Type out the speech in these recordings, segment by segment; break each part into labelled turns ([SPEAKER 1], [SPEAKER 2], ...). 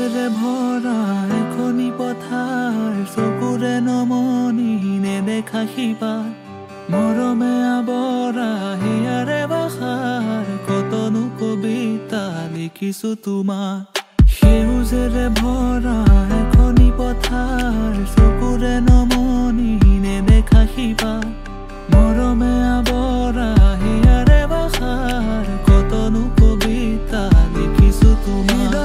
[SPEAKER 1] সেউজেৰে ভৰা এখনি পথাৰ চকুৰে নমনি নেদেখা শিপাৰ মৰমে আৱৰা হিয়াৰে বাখাৰ কতনো কবিতা লিখিছো তোমাৰ সেউজেৰে ভৰা এখনি পথাৰ চকুৰে নমনি নেদেখা শিপাৰ মৰমে আৱৰা হিয়াৰে বাখাৰ কতনো কবিতা লিখিছো তোমাৰ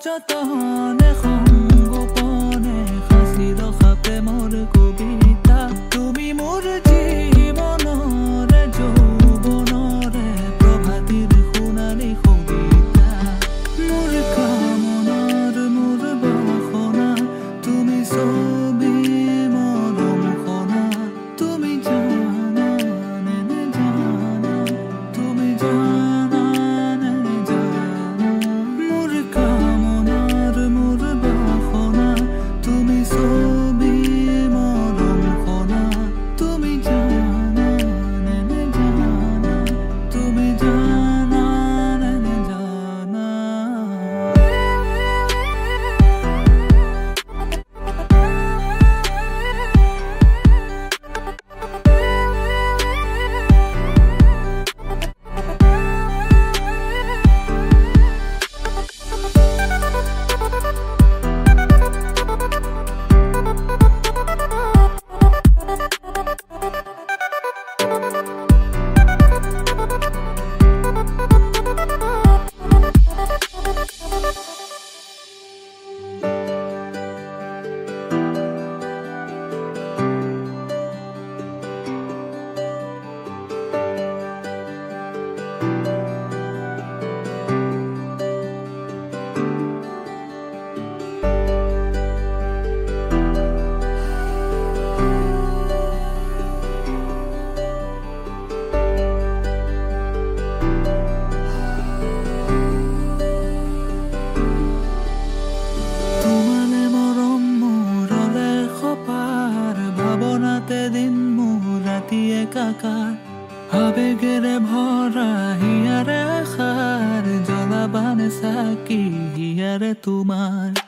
[SPEAKER 1] যতনে সংগোপনে সাঁচি ৰখা প্ৰেমৰ কবিতা তুমি মোৰ জীৱনৰে যৌৱনৰে প্ৰভাতিৰ সোণালী কবিতা মোৰ কামনাৰ মোৰ বাসনা তুমি ছবি মৰম খনা তুমি জানা নে জানা তুমি জানা নে জানা মোৰ তুমি ছবি মৰম খনা তুমি জানা নে জানা তুমি জানা নে জানা দিন মোৰ ৰাতি একাকাৰ আবেগেৰে ভৰা হিয়াৰে আশাৰ জ্বলাবানে চাকি হিয়াৰে তোমাৰ